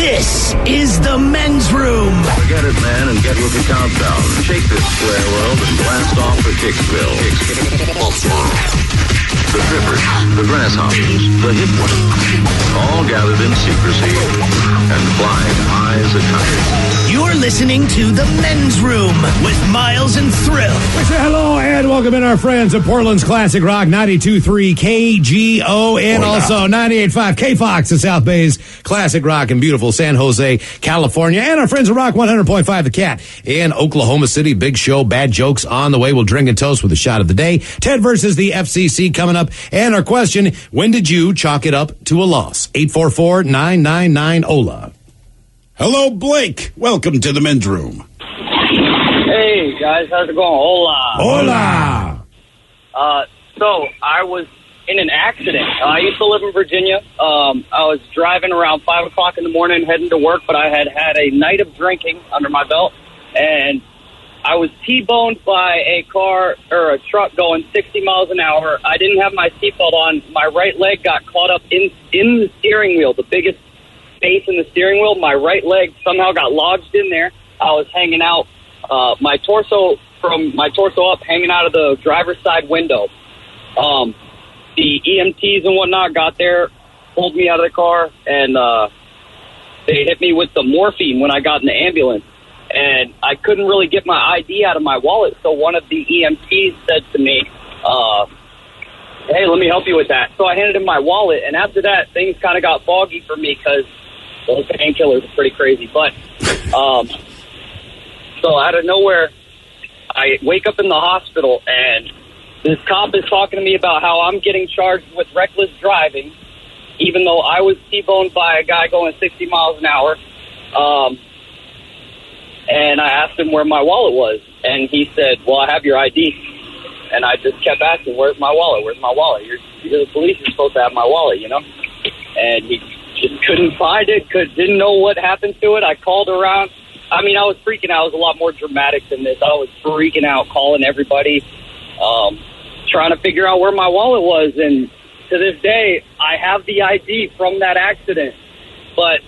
This is the men's room. Forget it, man, and get with the countdown. Shake this square world and blast off for Kicksville. The trippers, the grasshoppers, the hip ones, all gathered in secrecy and flying high as a kite. You're listening to the men's room with Miles and Thrill. We say hello and welcome in our friends at Portland's Classic Rock 92.3 KGO and also 98.5 K-Fox at South Bay's Classic Rock in beautiful San Jose, California. And our friends at Rock 100.5 The Cat in Oklahoma City. Big show, bad jokes on the way. We'll drink and toast with a shot of the day. Ted versus the FCC coming up. And our question, when did you chalk it up to a loss? 844-999-OLA. Hello, Blake. Welcome to the men's room. Hey, guys. How's it going? Hola. Hola. So I was in an accident. I used to live in Virginia. I was driving around 5 o'clock in the morning heading to work, but I had a night of drinking under my belt, and I was T-boned by a car or a truck going 60 miles an hour. I didn't have my seatbelt on. My right leg got caught up in the steering wheel, the biggest space in the steering wheel. My right leg somehow got lodged in there. I was hanging out, my torso up, hanging out of the driver's side window. The EMTs and whatnot got there, pulled me out of the car, and they hit me with the morphine when I got in the ambulance. And I couldn't really get my ID out of my wallet, so one of the EMTs said to me, hey, let me help you with that. So I handed him my wallet, and after that, things kind of got foggy for me because those painkillers are pretty crazy. But so out of nowhere, I wake up in the hospital, and this cop is talking to me about how I'm getting charged with reckless driving, even though I was T-boned by a guy going 60 miles an hour. And I asked him where my wallet was, and he said, well, I have your ID. And I just kept asking, where's my wallet? Where's my wallet? You're the police. You're supposed to have my wallet, you know? And he just couldn't find it, didn't know what happened to it. I called around. I mean, I was freaking out. I was a lot more dramatic than this. I was freaking out, calling everybody, trying to figure out where my wallet was. And to this day, I have the ID from that accident, but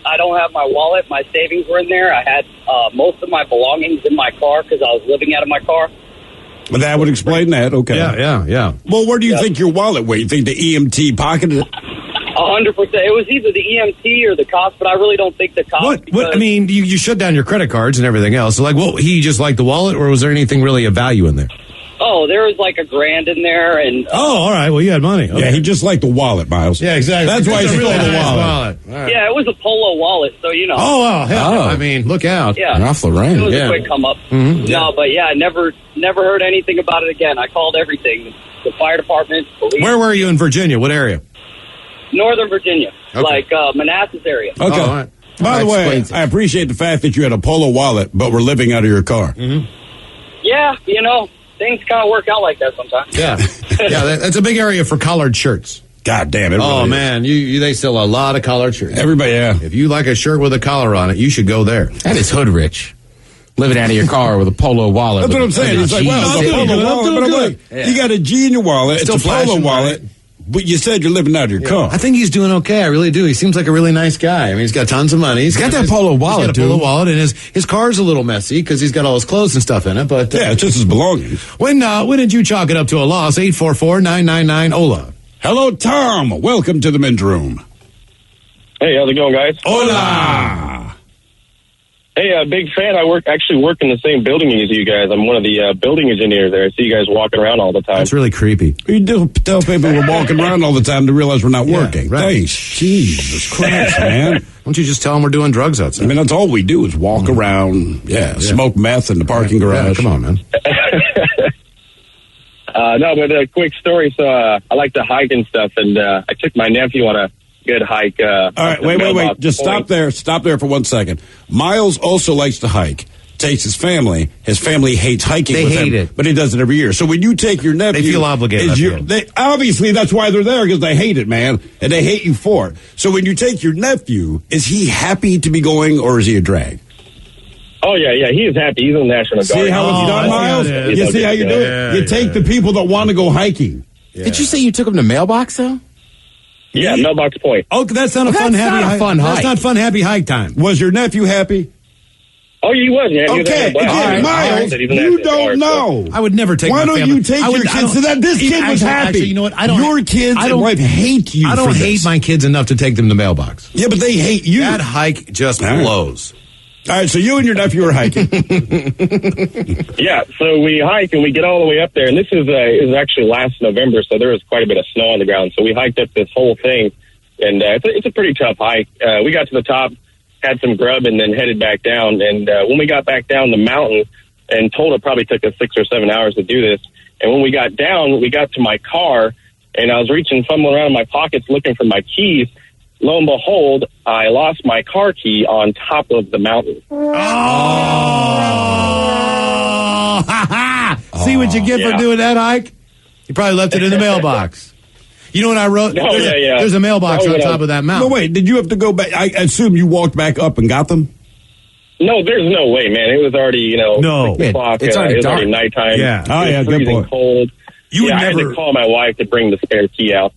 I don't have my wallet. My savings were in there. I had most of my belongings in my car because I was living out of my car. Well, that would explain that. Okay. Yeah. Well, where do you think your wallet went? You think the EMT pocketed it? 100%. It was either the EMT or the cops, but I really don't think the cops. What? I mean, you shut down your credit cards and everything else. So like, well, he just liked the wallet, or was there anything really of value in there? Oh, there was like $1,000 in there, and all right. Well, you had money. Okay. Yeah, he just liked the wallet, Miles. Yeah, exactly. That's why he stole really the wallet. Right. Yeah, it was a Polo wallet, so you know. Oh, well, hell, I mean, look out. Yeah, Ralph Lauren. It was a quick come up. Mm-hmm. No, but yeah, I never heard anything about it again. I called everything: the fire department, police. Where were you in Virginia? What area? Northern Virginia, Okay. like Manassas area. Okay. Oh, all right. By the way, I appreciate the fact that you had a Polo wallet, but were living out of your car. Mm-hmm. Yeah, you know, things kind of work out like that sometimes. Yeah, that's a big area for collared shirts. God damn it! Oh really man, they sell a lot of collared shirts. Everybody, yeah. If you like a shirt with a collar on it, you should go there. That is hood rich. Living out of your car with a Polo wallet. That's what I'm saying. It's like, well, it's a Polo wallet, but I'm like, you got a G in your wallet. Still it's a Polo flashing, wallet, but you said you're living out of your car. I think he's doing okay. I really do. He seems like a really nice guy. I mean, he's got tons of money. He's got that Polo wallet, He's got a Polo wallet, and his car's a little messy because he's got all his clothes and stuff in it. But Yeah, it's just his belongings. when did you chalk it up to a loss? 844-999-OLA. Hello, Tom. Welcome to the men's room. Hey, how's it going, guys? Hola. Hey, big fan. I actually work in the same building as you guys. I'm one of the building engineers there. I see you guys walking around all the time. That's really creepy. You do tell people we're walking around all the time to realize we're not Yeah, working. right. Thanks. Jesus Christ, man. Why don't you just tell them we're doing drugs I outside? mean, that's all we do is walk around, smoke meth in the parking garage. Yeah, come on, man. No, but a quick story. So I like to hike and stuff, and I took my nephew on a good hike. All right, wait. Just stop there. Stop there for 1 second. Miles also likes to hike. Takes his family. His family hates hiking. They with hate him, it. but he does it every year. So when you take your nephew, They feel obligated, I feel. Obviously, that's why they're there, because they hate it, man, and they hate you for it. So when you take your nephew, is he happy to be going, or is he a drag? Oh, yeah, he is happy. He's in the National Guard. See how it's done, Miles? You see how you do it? You take the people that want to go hiking. Did you say you took him to mailbox, though? Yeah, Mailbox Point. Oh, that's not a fun, happy hike. That's not fun, happy hike time. Was your nephew happy? Oh, he was, man. He was Okay, having a blast. again, Miles, you don't know. I would never take Why my don't family. you take I would- your I kids don't- to that? This kid was happy. Actually, you know what? I don't. Your kids I and don't- wife hate you I don't for hate this. my kids enough to take them to mailbox. Yeah, but they hate you. That hike just All right. blows. All right, so you and your nephew are hiking. Yeah, so we hike and we get all the way up there, and this is actually last November, so there was quite a bit of snow on the ground. So we hiked up this whole thing, and it's a pretty tough hike. We got to the top, had some grub, and then headed back down. And when we got back down the mountain, and told it probably took us 6 or 7 hours to do this. And when we got down, we got to my car, and I was fumbling around in my pockets looking for my keys. Lo and behold, I lost my car key on top of the mountain. See what you get for Yeah. doing that hike? You probably left it in the mailbox. You know what I wrote? Oh, yeah. There's a mailbox Probably on what top I- of that No, mountain. wait, did you have to go back? I assume you walked back up and got them? No, there's no way, man. It was already, No. 6 o'clock. It's already it was already dark. nighttime. Yeah. Oh, It was yeah, good freezing point. cold. You would I had never- to call my wife to bring the spare key out.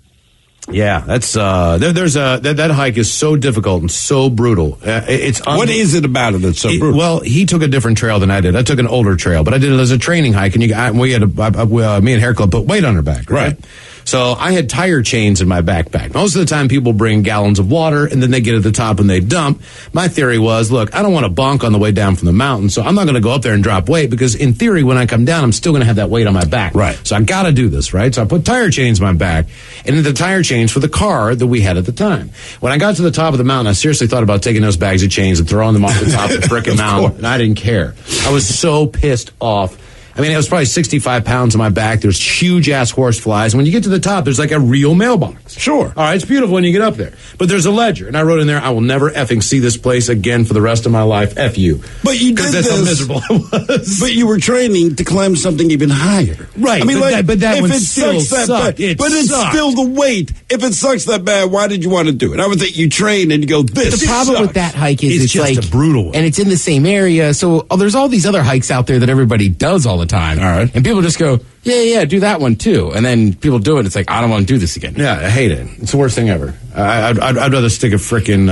Yeah, that's that hike is so difficult and so brutal. It's What is it about it that's so brutal? Well, he took a different trail than I did. I took an older trail, but I did it as a training hike, and me and Hair Club put weight on her back, right? So I had tire chains in my backpack. Most of the time, people bring gallons of water, and then they get at the top and they dump. My theory was, look, I don't want to bonk on the way down from the mountain, so I'm not going to go up there and drop weight, because in theory, when I come down, I'm still going to have that weight on my back. Right. So I got to do this, right? So I put tire chains in my back, and the tire chains for the car that we had at the time. When I got to the top of the mountain, I seriously thought about taking those bags of chains and throwing them off the top of the frickin' mountain, and I didn't care. I was so pissed off. I mean, it was probably 65 pounds on my back. There's huge ass horse flies. And when you get to the top, there's like a real mailbox. Sure. All right, it's beautiful when you get up there. But there's a ledger. And I wrote in there, I will never effing see this place again for the rest of my life. F you. But you did Because that's how this- miserable I was. But you were training to climb something even higher. Right, I mean, but that if one it still sucks that sucked. bad, It but it's sucked. still the weight. If it sucks that bad, why did you want to do it? I would think you train and you go, this The problem sucks. with that hike is It's it's just like a brutal one. and it's in the same area. So there's all these other hikes out there that everybody does all the time. All right. And people just go, yeah, do that one too. And then people do it. It's like, I don't want to do this again. Yeah, I hate it. It's the worst thing ever. I'd rather stick a frickin'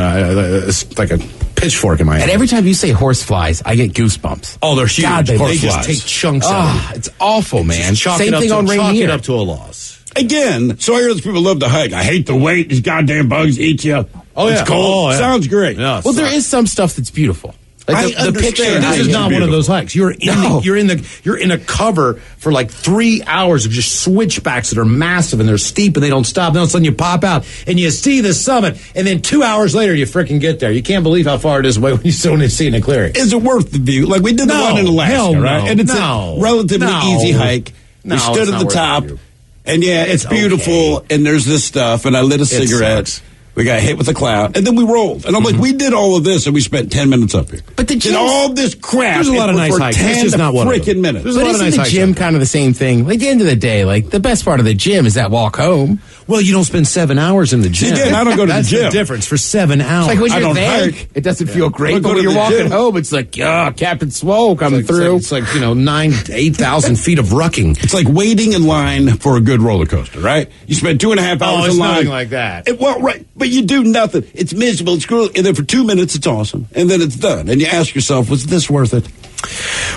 like a pitchfork in my head. And every time you say horse flies, I get goosebumps. Oh, they're huge. God, they They just flies. take chunks out of Ah, it's awful, man. it. Chalk Same it up thing to, on chalk Rainier. it up to a loss. Again, so I hear those people love to hike. I hate the weight. These goddamn bugs eat you. Oh, It's yeah. cold. Oh, yeah. Sounds great. Yeah, Well, there is some stuff that's beautiful. Like I the understand. picture. This is It's not one of those hikes. You're in a cover for like 3 hours of just switchbacks that are massive and they're steep and they don't stop. And all of a sudden you pop out and you see the summit, and then 2 hours later you freaking get there. You can't believe how far it is away when you still only see it in a clearing. Is it worth the view? Like we did the No, one in Alaska, hell no, right? And it's no, a relatively no. easy hike. No, We stood it's at not the worth top, the view. and yeah, it's beautiful. okay. And there's this stuff, and I lit a cigarette. sucks. We got hit with a cloud, and then we rolled. And I'm like, we did all of this, and we spent 10 minutes up here. But the did gym's- all this crap. There's a lot of for nice hikes. 10 It's just not one of them. freaking minutes. There's a But lot of isn't nice the hikes gym out there. kind of the same thing? Like at the end of the day, like the best part of the gym is that walk home. Well, you don't spend 7 hours in the gym. again, I don't go to the That's gym. the difference for 7 hours. Like when I you're don't there, hike. it doesn't feel I great. don't But go when to you're the walking gym. home, it's like, Captain Swole coming It's through. like 9,000 to 8,000 feet of rucking. It's like waiting in line for a good roller coaster, right? You spend 2.5 hours it's in line. nothing like that. Well, right, but you do nothing. It's miserable. It's cruel. And then for 2 minutes, it's awesome, and then it's done. And you ask yourself, was this worth it?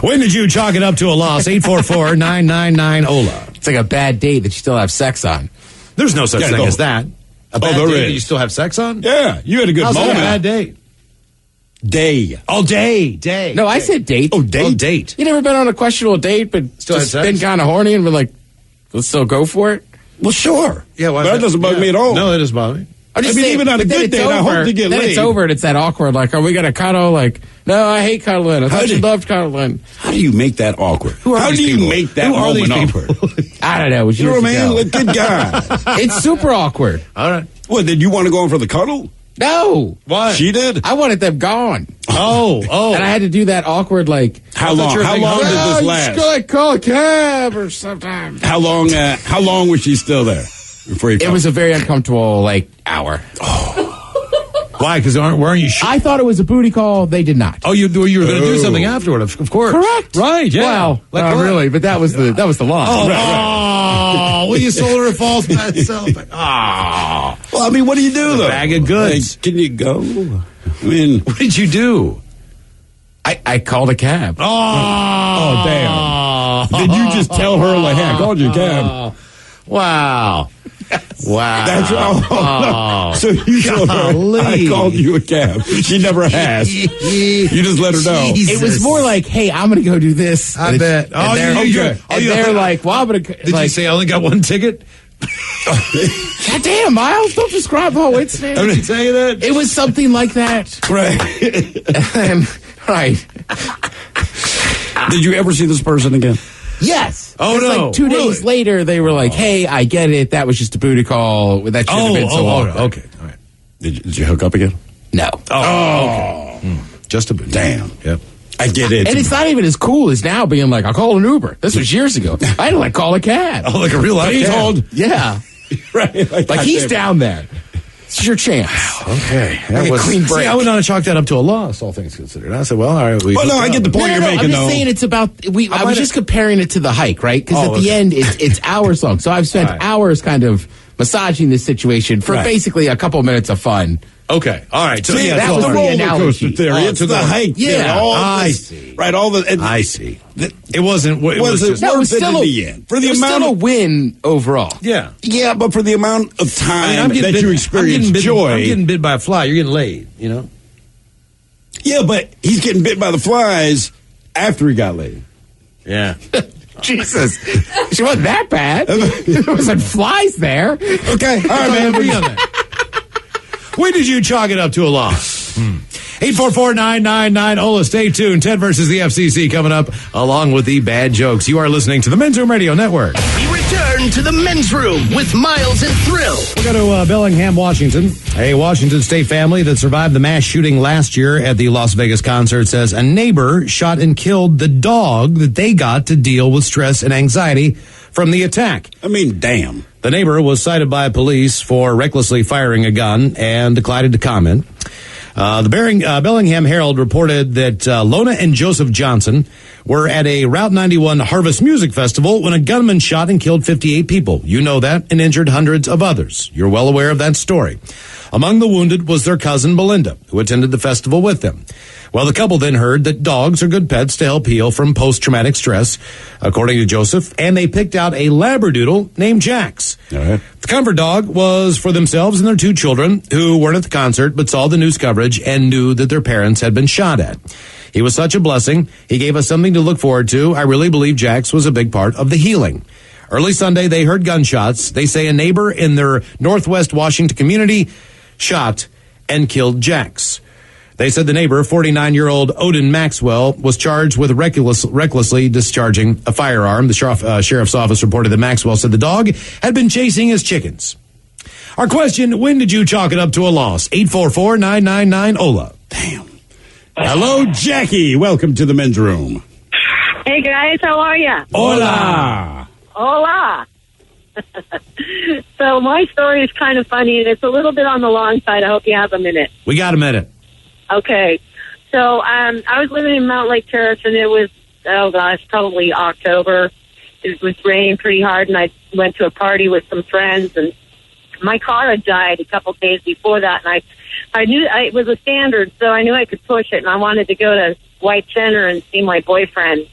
When did you chalk it up to a loss? 844-999-OLA. It's like a bad date that you still have sex on. There's no such Yeah, thing no. as that. A bad there date that is. you still have sex on? Yeah, you had a good How's that moment. a bad date? Day. Oh, day. No, I said date. Oh, date. Oh, date. You never been on a questionable date, but Still had just sex? been kind of horny and been like, let's still go for it? Well, sure. Yeah, why But is that doesn't bug yeah. me at all. No, that doesn't bother me. I'm just I mean, saying, even on a but then good it's date, I hope to get then laid. it's over and it's that awkward, like, are we going to cuddle? Like, no, I hate cuddling. I thought you loved cuddling. How do you make that awkward? are How these do you people? make that Who are these moment people? awkward? I don't know. It was You know years what I mean? ago. Like, good guy. It's super awkward. All right. What, did you want to go in for the cuddle? No. Why? She did? I wanted them gone. Oh. And I had to do that awkward, like, How long? How long did this you last? just go, like, call a cab or something. How long was she still there? Before you It was a very uncomfortable, like, hour. Why? Because weren't you? I thought it was a booty call. They did not. Oh, you were going to do something afterward, of course. Correct. Right, yeah. Well, Like not what? really, but that was the line. Oh, well, you sold her a false myself. Oh. Well, Well, I mean, what do you do, though? Bag of goods. Like, can you go? I mean, what did you do? I called a cab. Oh, damn. Did you just tell her, like, hey, I called you a cab? Wow. Wow. That's no. So you told her, I called you a cab. She never asked. You just let her know. It was more like, hey, I'm going to go do this. I bet. They're like, well, I'm going to. Did you say I only got one ticket? God damn, Miles, don't describe the whole incident. Did you tell you that? It was something like that. Right. Right. Did you ever see this person again? Yes. Oh, no. Like 2 days later, they were like, hey, I get it. That was just a booty call. That should have been so long. Okay. All right. Did you hook up again? No. Okay. Just a booty. Damn. Yep. I get it. And it's not even as cool as now being like, I'll call an Uber. This was years ago. I had to like call a cab. Oh, like a real life cab. Yeah. Right. Like he's down there. It's your chance. Okay. Like a clean break. See, I would not have chalked that up to a loss, all things considered. I said, well, all right. Well, no, I get the point you're making, I'm though. just saying it's about, I was just comparing it to the hike, right? Because at the end, it's hours long. So I've spent hours kind of massaging this situation for basically a couple minutes of fun. Okay. All right. So, See, that was the roller coaster theory. It's the hike. Yeah. I see. Right. I see. It wasn't. It was just, No, it was still the end. For the it was amount still a win overall. Yeah. Yeah, but for the amount of time that bid, you experience joy. I'm getting bit by a fly. You're getting laid, you know? Yeah, but he's getting bit by the flies after he got laid. Yeah. Jesus. She wasn't that bad. There wasn't flies there. Okay. All right, man. Agree on that. When did you chalk it up to a loss? 844-999-OLA. Stay tuned. Ted versus the FCC coming up, along with the bad jokes. You are listening to the Men's Room Radio Network. We return to the Men's Room with Miles and Thrill. We'll go to Bellingham, Washington. A Washington State family that survived the mass shooting last year at the Las Vegas concert says a neighbor shot and killed the dog that they got to deal with stress and anxiety from the attack. I mean, damn. The neighbor was cited by police for recklessly firing a gun and declined to comment. The Bellingham Herald reported that Lona and Joseph Johnson were at a Route 91 Harvest Music Festival when a gunman shot and killed 58 people. You know that, and injured hundreds of others. You're well aware of that story. Among the wounded was their cousin Belinda, who attended the festival with them. Well, the couple then heard that dogs are good pets to help heal from post-traumatic stress, according to Joseph, and they picked out a Labradoodle named Jax. All right. The comfort dog was for themselves and their two children, who weren't at the concert but saw the news coverage and knew that their parents had been shot at. He was such a blessing. He gave us something to look forward to. I really believe Jax was a big part of the healing. Early Sunday, they heard gunshots. They say a neighbor in their Northwest Washington community shot and killed Jax. They said the neighbor, 49-year-old Odin Maxwell, was charged with recklessly discharging a firearm. The sheriff's office reported that Maxwell said the dog had been chasing his chickens. Our question, when did you chalk it up to a loss? 844-999-OLA. Damn. Hello, Jackie. Welcome to the Men's Room. Hey, guys. How are you? Hola. Hola. So my story is kind of funny, and it's a little bit on the long side. I hope you have a minute. We got a minute. Okay. So I was living in Mount Lake Terrace, and it was, probably October. It was raining pretty hard, and I went to a party with some friends, and my car had died a couple days before that, and I knew it was a standard, so I knew I could push it, and I wanted to go to White Center and see my boyfriend.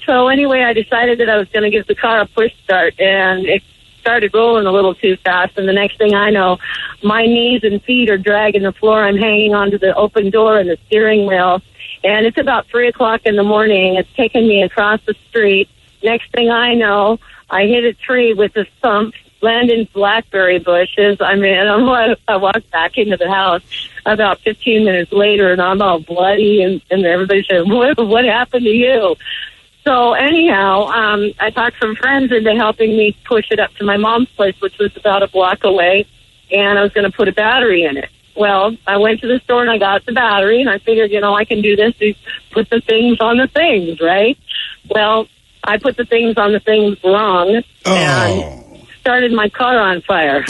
So anyway, I decided that I was going to give the car a push start, and it started rolling a little too fast, and the next thing I know, my knees and feet are dragging the floor. I'm hanging onto the open door and the steering wheel, and it's about 3 o'clock in the morning. It's taking me across the street. Next thing I know, I hit a tree with a thump, land in blackberry bushes. I mean, I walked back into the house about 15 minutes later, and I'm all bloody, and everybody said, what happened to you? So anyhow, I talked some friends into helping me push it up to my mom's place, which was about a block away, and I was going to put a battery in it. Well, I went to the store and I got the battery, and I figured, I can do this. Put the things on the things, right? Well, I put the things on the things wrong and started my car on fire.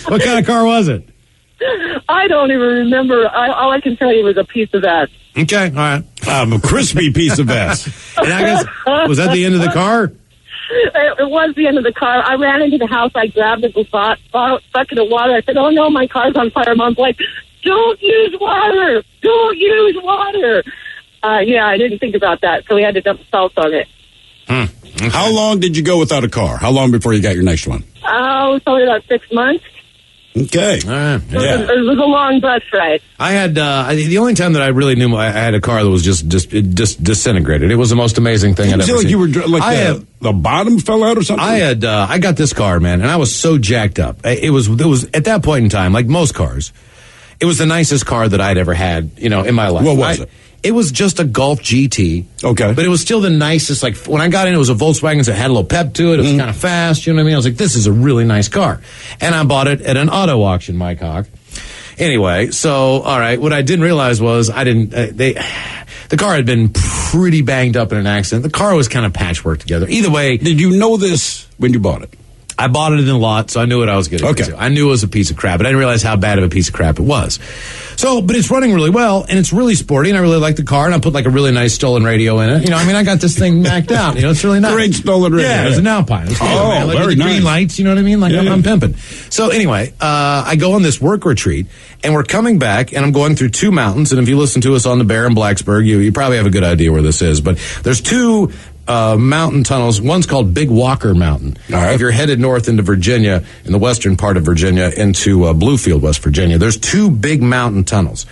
What kind of car was it? I don't even remember. All I can tell you was a piece of S. Okay, all right. A crispy piece of S. And I guess, was that the end of the car? It was the end of the car. I ran into the house. I grabbed a bucket of water. I said, "Oh no, my car's on fire." Mom's like, "Don't use water. Don't use water." Yeah, I didn't think about that, so we had to dump salt on it. Okay. How long did you go without a car? How long before you got your next one? Oh, it was probably about 6 months. Okay. Yeah. It was a long bus ride. I had the only time that I really knew I had a car that was just disintegrated. It was the most amazing thing I'd ever seen. You were like the bottom fell out or something? I got this car, man, and I was so jacked up. It was at that point in time, like most cars, it was the nicest car that I'd ever had, in my life. What was it? It was just a Golf GT. Okay. But it was still the nicest. Like, when I got in, it was a Volkswagen, so it had a little pep to it. It was kind of fast, you know what I mean? I was like, this is a really nice car. And I bought it at an auto auction, Mike Hawk. Anyway, so, all right, what I didn't realize was the car had been pretty banged up in an accident. The car was kind of patchwork together. Either way. Did you know this when you bought it? I bought it in a lot, so I knew what I was getting into. I knew it was a piece of crap, but I didn't realize how bad of a piece of crap it was. So, but it's running really well, and it's really sporty, and I really like the car, and I put like a really nice stolen radio in it. I got this thing macked out. It's really nice. Great stolen radio. Yeah, it was an Alpine. It was man. Like very nice. Green lights, you know what I mean? Like I'm pimping. So anyway, I go on this work retreat, and we're coming back, and I'm going through 2 mountains, and if you listen to us on the Bear in Blacksburg, you probably have a good idea where this is, but there's 2 mountain tunnels. One's called Big Walker Mountain. All right. If you're headed north into Virginia, in the western part of Virginia, into Bluefield, West Virginia, there's 2 big mountain tunnels.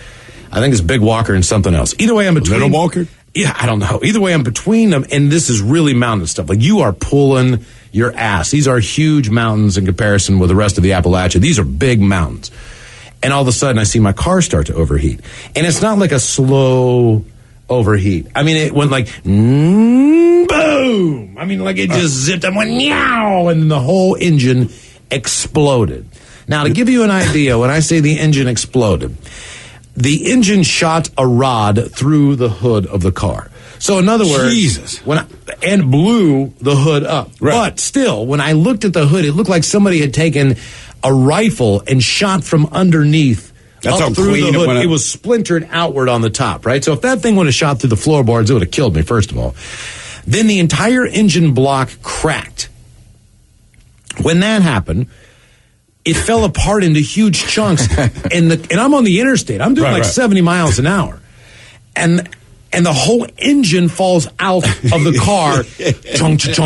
I think it's Big Walker and something else. Either way, I'm between. Little Walker? Yeah, I don't know. Either way, I'm between them, and this is really mountain stuff. Like, you are pulling your ass. These are huge mountains in comparison with the rest of the Appalachia. These are big mountains. And all of a sudden, I see my car start to overheat. And it's not like a slow overheat. I mean, it went like, boom! I mean, like it just zipped and went, meow! And then the whole engine exploded. Now, to give you an idea, when I say the engine exploded, the engine shot a rod through the hood of the car. So, in other words, and blew the hood up. Right. But still, when I looked at the hood, it looked like somebody had taken a rifle and shot from underneath. That's how through clean the hood. it went. It was splintered outward on the top, right? So if that thing would have shot through the floorboards, it would have killed me, first of all. Then the entire engine block cracked. When that happened, it fell apart into huge chunks. and I'm on the interstate. I'm doing 70 miles an hour. And the whole engine falls out of the car,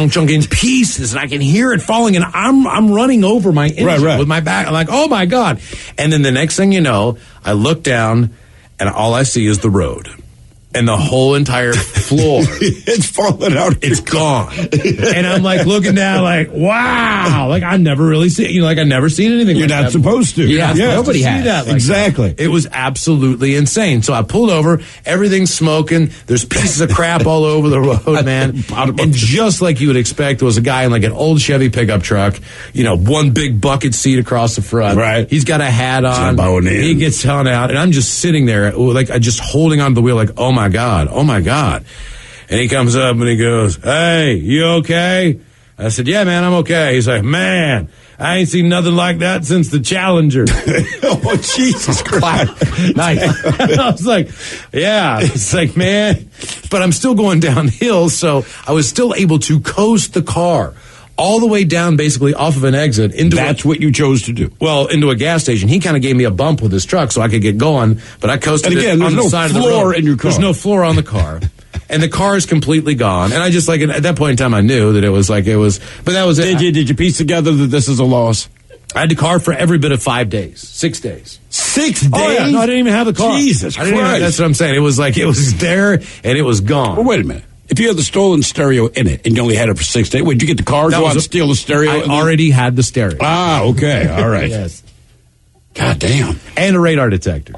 chunk in pieces, and I can hear it falling, and I'm running over my engine with my back. I'm like, oh my God. And then the next thing you know, I look down, and all I see is the road. And the whole entire floor. It's falling out. It's gone. And I'm like looking down like, wow. Like I never really seen, I never seen anything You're like that. not supposed to. Yeah, nobody has. That like exactly. That. It was absolutely insane. So I pulled over, everything's smoking, there's pieces of crap all over the road, man. And just like you would expect, there was a guy in like an old Chevy pickup truck, one big bucket seat across the front. Right. He's got a hat on. He gets thrown out, and I'm just sitting there, like just holding onto the wheel, like, oh my God. And he comes up and he goes, hey, you okay? I said, yeah, man, I'm okay. He's like, man, I ain't seen nothing like that since the Challenger. Oh, Jesus Christ. Nice. I was like, yeah. It's like, man, but I'm still going downhill, so I was still able to coast the car all the way down, basically off of an exit into. That's what you chose to do. Well, into a gas station. He kind of gave me a bump with his truck so I could get going, but I coasted and again, it on the side of the road. There's no floor in your car. There's no floor on the car. And the car is completely gone. And I just at that point in time, I knew that it was, but that was it. Did you piece together that this is a loss? I had the car for every bit of 5 days, 6 days. 6 days? Oh, yeah. No, I didn't even have the car. Jesus Christ. That's what I'm saying. It was it was there and it was gone. Well, wait a minute. If you had the stolen stereo in it and you only had it for 6 days, would you get the car, go out and steal the stereo? I already had the stereo. Ah, okay. All right. Yes. God damn. And a radar detector.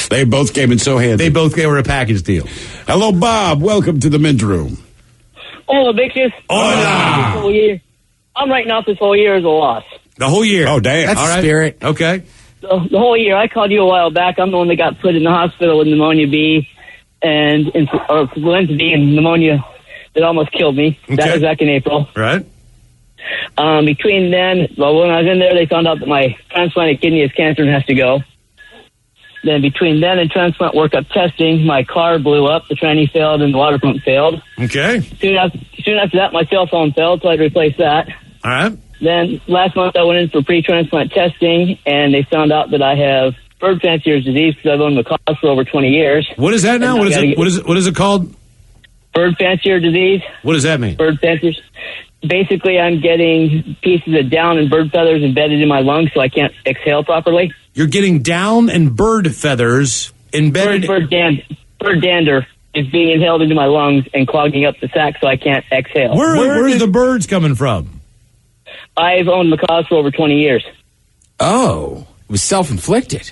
They both came in so handy. They both were a package deal. Hello, Bob. Welcome to the men's room. Hola, bitches. Hola. I'm writing off this whole year as a loss. The whole year? Oh, damn. That's all right. Spirit. Okay. The whole year. I called you a while back. I'm the one that got put in the hospital with pneumonia B and influenza B and pneumonia that almost killed me. Okay. That was back in April. Right. Between then, when I was in there, they found out that my transplanted kidney is cancer and has to go. Then between then and transplant workup testing, my car blew up, the tranny failed, and the water pump failed. Okay. Soon after that, my cell phone failed, so I had to replace that. All right. Then last month I went in for pre-transplant testing, and they found out that I have bird fancier's disease because I've owned macaws for over 20 years. What is that now? What is it called? Bird fancier disease. What does that mean? Bird fanciers. Basically, I'm getting pieces of down and bird feathers embedded in my lungs, so I can't exhale properly. You're getting down and bird feathers embedded. Bird dander is being inhaled into my lungs and clogging up the sac, so I can't exhale. Where's the birds coming from? I've owned macaws for over 20 years. Oh, it was self-inflicted.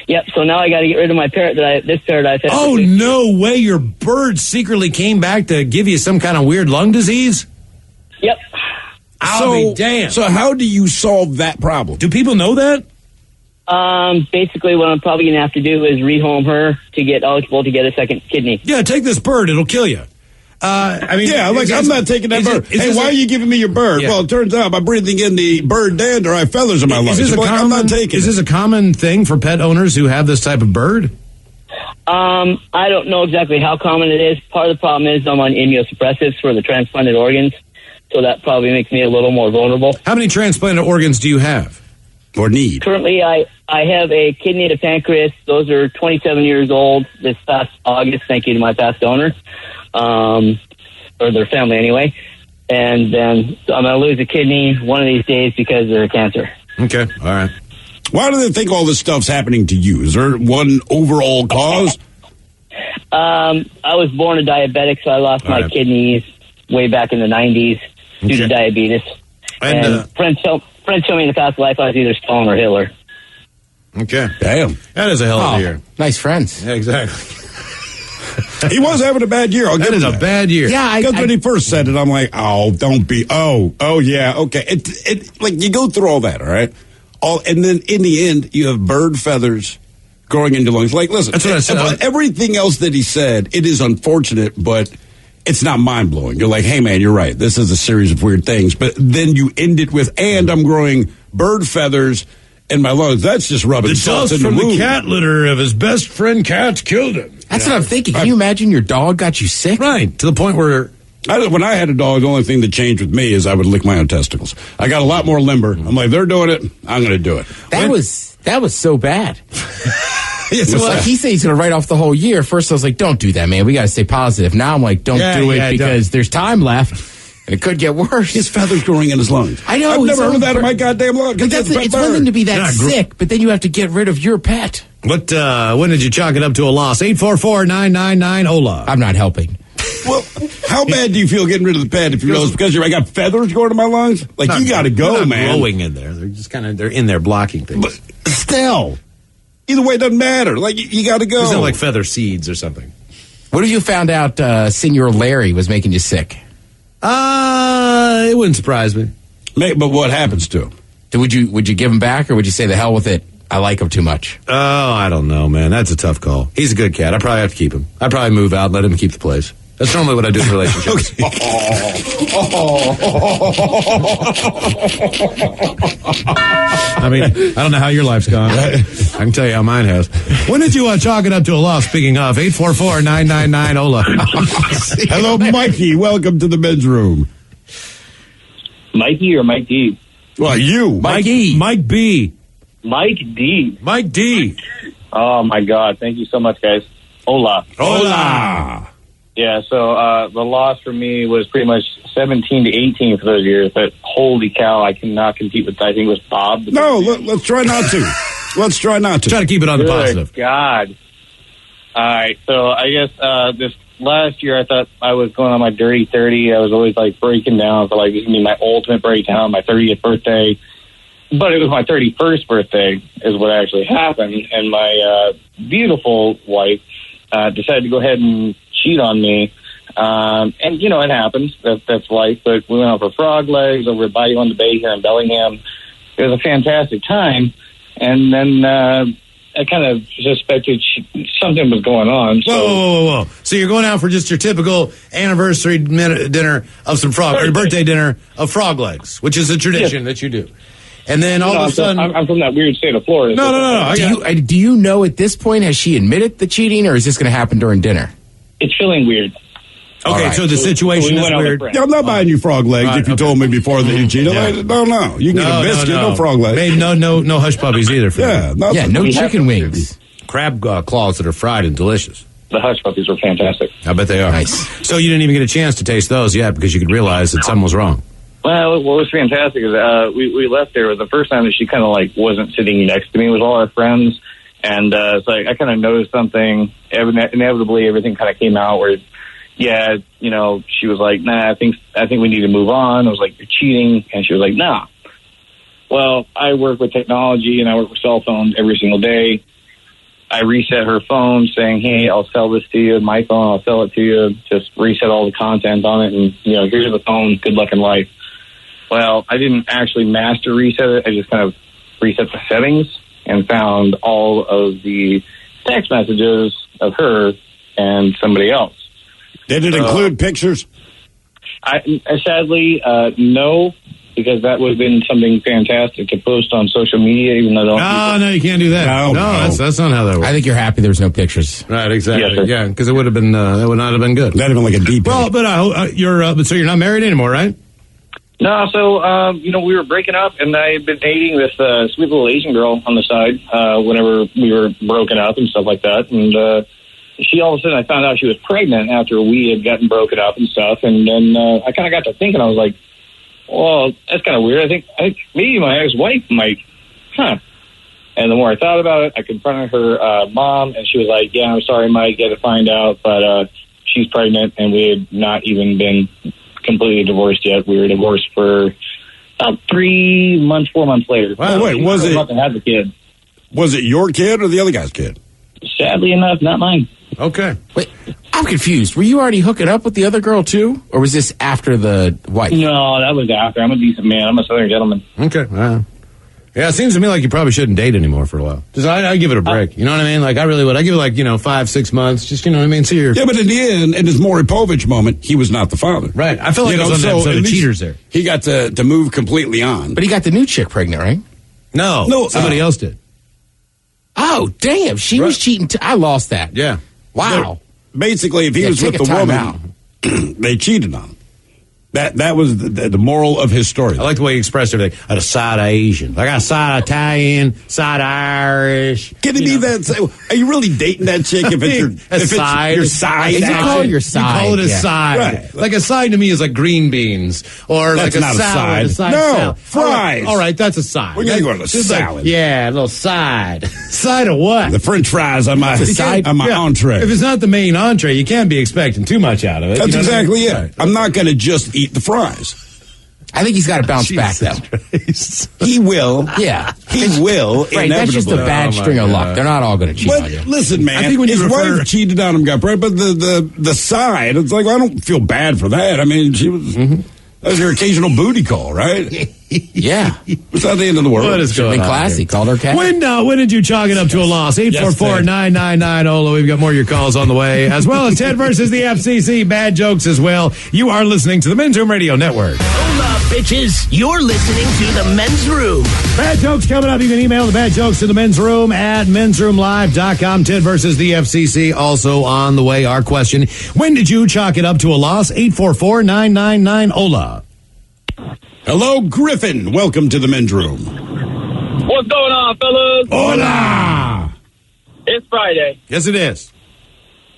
Yep. So now I got to get rid of my parrot this parrot I've had. Oh, no way! Your bird secretly came back to give you some kind of weird lung disease? Yep. I'll be damned. So how do you solve that problem? Do people know that? Basically, what I'm probably going to have to do is rehome her to get eligible to get a second kidney. Yeah, take this bird; it'll kill you. I'm not taking that bird. Hey, why are you giving me your bird? Yeah. Well, it turns out by breathing in the bird dander, I have feathers in my lungs. I'm not taking Is this a common thing for pet owners who have this type of bird? I don't know exactly how common it is. Part of the problem is I'm on immunosuppressives for the transplanted organs, so that probably makes me a little more vulnerable. How many transplanted organs do you have or need? Currently, I have a kidney and a pancreas. Those are 27 years old this past August. Thank you to my past donor. Or their family anyway. And then I'm going to lose a kidney one of these days because of cancer. Okay, all right. Why do they think all this stuff's happening to you? Is there one overall cause? I was born a diabetic, so I lost my kidneys way back in the 90s due to diabetes. And friends told me in the past life I was either Stalin or Hitler. Okay. Damn. That is a hell of a year. Nice friends. Yeah, exactly. He was having a bad year. That is a bad year. Yeah, because when he first said it, I'm like, oh, don't be. Oh, yeah, okay. It like you go through all that, all right. And then in the end, you have bird feathers growing into lungs. Like, listen, that's what I said. Everything else that he said, it is unfortunate, but it's not mind blowing. You're like, hey, man, you're right. This is a series of weird things. But then you end it with, and I'm growing bird feathers in my lungs. That's just rubbing salt in the wound. The dust from the cat litter of his best friend cat killed him. That's what I'm thinking. Can you imagine your dog got you sick? Right, to the point where... when I had a dog, the only thing that changed with me is I would lick my own testicles. I got a lot more limber. I'm like, they're doing it, I'm going to do it. That was so bad. Well, like he said he's going to write off the whole year. First I was like, don't do that, man. We got to stay positive. Now I'm like, don't do it because there's time left. And it could get worse. His feathers growing in his lungs. I know. I've never heard of that in my goddamn lungs. It's one thing to be that sick, but then you have to get rid of your pet. When did you chalk it up to a loss? 844-999-OLA. I'm not helping. Well, how bad do you feel getting rid of the pet if you realize because I got feathers going to my lungs? Like, you got to go, man. Growing in there. They're just they're in there blocking things. But still, either way, it doesn't matter. Like, you got to go. It's not like feather seeds or something. What if you found out Senior Larry was making you sick? It wouldn't surprise me. But what happens to him? Would you give him back, or would you say the hell with it? I like him too much. Oh, I don't know, man. That's a tough call. He's a good cat. I probably have to keep him. I'd probably move out and let him keep the place. That's normally what I do in relationships. I mean, I don't know how your life's gone. I can tell you how mine has. When did you chalk it up to a loss? Speaking of, 844-999-OLA. Hello, Mikey. Welcome to the men's room. Mikey or Mike D? Well, you. Mike B. Mike D. Mike D. Oh, my God. Thank you so much, guys. Hola. Hola. Yeah, so the loss for me was pretty much 17 to 18 for those years, but holy cow, I cannot compete with, I think it was Bob. No, let's try not to. Let's try not to. Try to keep it on the positive. God. All right, so I guess this last year I thought I was going on my dirty 30. I was always like breaking down for like this is going to be my ultimate breakdown, my 30th birthday. But it was my 31st birthday is what actually happened, and my beautiful wife decided to go ahead and cheat on me. And, you know, it happens. That's life. But we went out for frog legs over at Bayou on the Bay here in Bellingham. It was a fantastic time. And then I kind of suspected something was going on. So. Whoa. So you're going out for just your typical anniversary dinner of some frog, or birthday dinner of frog legs, which is a tradition that you do. And then all of a sudden, I'm from that weird state of Florida. No. Do you know at this point, has she admitted the cheating, or is this going to happen during dinner? It's feeling weird. Okay, so the situation is weird. Yeah, I'm not buying you frog legs if you told me before that you cheated. No. You can get a biscuit, no frog legs. No hush puppies either. For no chicken wings. Crab claws that are fried and delicious. The hush puppies were fantastic. I bet they are. Nice. So you didn't even get a chance to taste those yet because you could realize that something was wrong. Well, what was fantastic is we left there. It was the first time that she kind of like wasn't sitting next to me with all our friends. And so I kind of noticed something. Inevitably, everything kind of came out where, she was like, nah, I think we need to move on. I was like, you're cheating. And she was like, nah. Well, I work with technology and I work with cell phones every single day. I reset her phone saying, hey, I'll sell this to you. My phone, I'll sell it to you. Just reset all the content on it. And, here's the phone. Good luck in life. Well, I didn't actually master reset it. I just kind of reset the settings and found all of the text messages of her and somebody else. Did it include pictures? Sadly, no, because that would have been something fantastic to post on social media, even though No, you can't do that. No. That's not how that works. I think you're happy there's no pictures. Right, exactly. Yes, because it would have been, that would not have been good. Not even like a deep. Well, but so you're not married anymore, right? No, so, we were breaking up, and I had been dating this sweet little Asian girl on the side whenever we were broken up and stuff like that. And she, all of a sudden, I found out she was pregnant after we had gotten broken up and stuff. And then I kind of got to thinking, I was like, well, that's kind of weird. I think maybe my ex-wife might, And the more I thought about it, I confronted her mom, and she was like, yeah, I'm sorry, Mike, you had to find out, but she's pregnant, and we had not even been completely divorced yet. We were divorced for about 4 months later. Wow, wait, was it? Had the kid. Was it your kid or the other guy's kid? Sadly enough, not mine. Okay. Wait, I'm confused. Were you already hooking up with the other girl too, or was this after the wife? No, that was after. I'm a decent man. I'm a Southern gentleman. Okay. Yeah, it seems to me like you probably shouldn't date anymore for a while. Just I give it a break. You know what I mean? Like I really would. I give it 5, 6 months. Just what I mean. See your. Yeah, but in the end, in his Maury Povich moment, he was not the father. Right. I feel like it was on the episode of Cheaters there. He got to move completely on. But he got the new chick pregnant, right? No, somebody else did. Oh, damn! She was cheating. I lost that. Yeah. Wow. Basically, if he was with the woman, they cheated on him. That was the moral of his story. I like the way he expressed everything. I got a side of Asian. I got a side of Italian, side of Irish. Can it be that? Are you really dating that chick if it's your side? You call it your side. You call it a side. Right. Like a side to me is like green beans or that's like not a salad. A side. No, fries. All right, that's a side. We're going to go to the salad. A little side. Side of what? The French fries on my entree. If it's not the main entree, you can't be expecting too much out of it. That's exactly it. Right. I'm not going to just eat the fries. I think he's got to bounce back, though. He will. Yeah. He will. Right, that's just a bad string of luck. They're not all going to cheat on you. Listen, man, I think when his wife cheated on him, got pregnant, but the side, it's like, well, I don't feel bad for that. I mean, she was... That was your occasional booty call, right? Yeah. It's not the end of the world. What is going on? Classy. Called her cat. When did you chalk it up to a loss? 844-999-OLA. We've got more of your calls on the way, as well as Ted versus the FCC. Bad jokes as well. You are listening to the Men's Room Radio Network. Hola, bitches. You're listening to the Men's Room. Bad jokes coming up. You can email the bad jokes to the Men's Room at mensroomlive.com. Ted versus the FCC also on the way. Our question, when did you chalk it up to a loss? 844-999-OLA. Hello, Griffin. Welcome to the Men's Room. What's going on, fellas? Hola! It's Friday. Yes, it is.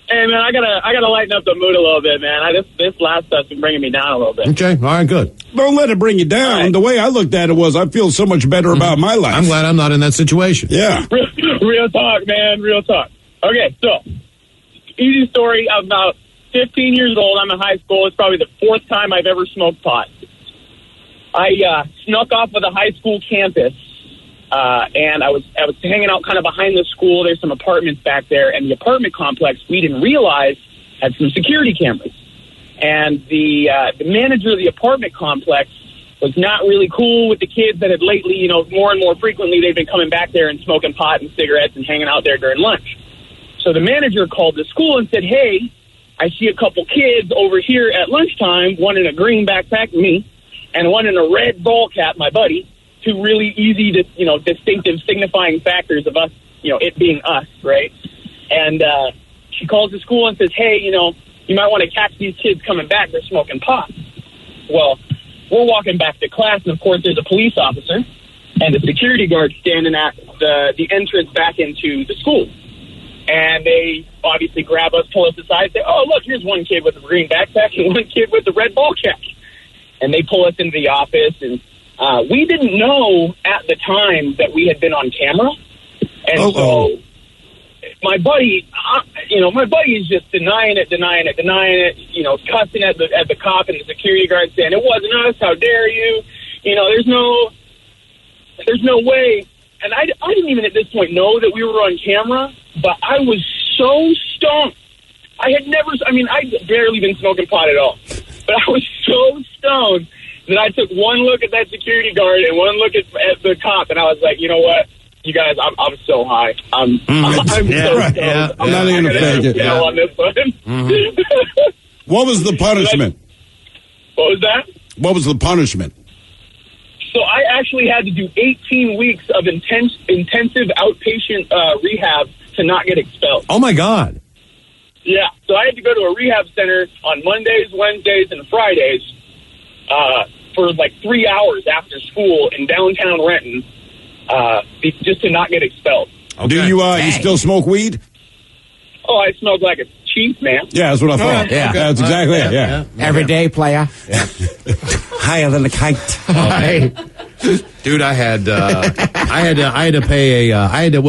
Hey, man, I gotta lighten up the mood a little bit, man. This last stuff's been bringing me down a little bit. Okay, all right, good. Don't let it bring you down. Right. The way I looked at it was, I feel so much better about my life. I'm glad I'm not in that situation. Yeah. Real talk, man. Real talk. Okay, so, easy story. I'm about 15 years old. I'm in high school. It's probably the 4th time I've ever smoked pot. I snuck off of the high school campus, and I was hanging out kind of behind the school. There's some apartments back there, and the apartment complex, we didn't realize, had some security cameras. And the manager of the apartment complex was not really cool with the kids that had lately, more and more frequently, they've been coming back there and smoking pot and cigarettes and hanging out there during lunch. So the manager called the school and said, hey, I see a couple kids over here at lunchtime, one in a green backpack, me, and one in a red ball cap, my buddy, two really easy to, distinctive signifying factors of us, it being us, right? And she calls the school and says, hey, you might want to catch these kids coming back. They're smoking pot. Well, we're walking back to class, and of course there's a police officer and a security guard standing at the entrance back into the school. And they obviously grab us, pull us aside, say, oh, look, here's one kid with a green backpack and one kid with a red ball cap. And they pull us into the office, and we didn't know at the time that we had been on camera. And so my buddy is just denying it, cussing at the cop and the security guard saying, it wasn't us, how dare you? There's no way. And I didn't even at this point know that we were on camera, but I was so stoned. I'd barely been smoking pot at all. But I was so stoned that I took one look at that security guard and one look at the cop, and I was like, you know what? You guys, I'm so high. I'm so stoned. Yeah. I'm not even going to fake it. On this one. Mm-hmm. What was the punishment? What was that? What was the punishment? So I actually had to do 18 weeks of intensive outpatient rehab to not get expelled. Oh, my God. Yeah. So I had to go to a rehab center on Mondays, Wednesdays, and Fridays for like 3 hours after school in downtown Renton just to not get expelled. Okay. Do you still smoke weed? Oh, I smoke like a chief, man. Yeah, that's what I thought. Yeah. Okay. That's exactly it. Yeah. Every day, player. Yeah. Higher than a kite. Dude, I had to pay it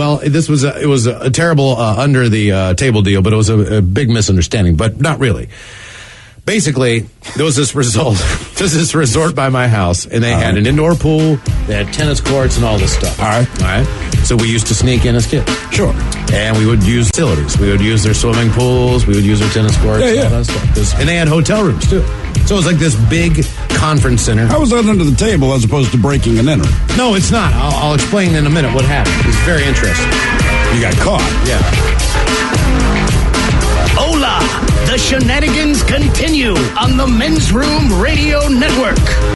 was a terrible under the table deal, but it was a big misunderstanding, but not really. Basically, there was this resort by my house, and they had an indoor pool, they had tennis courts and all this stuff. All right. So we used to sneak in as kids. Sure. And we would use facilities. We would use their swimming pools. We would use their tennis courts. And all that stuff. And they had hotel rooms, too. So it was like this big conference center. How was that under the table as opposed to breaking and entering? No, it's not. I'll explain in a minute what happened. It's very interesting. You got caught. Yeah. Hola! The shenanigans continue on the Men's Room Radio Network.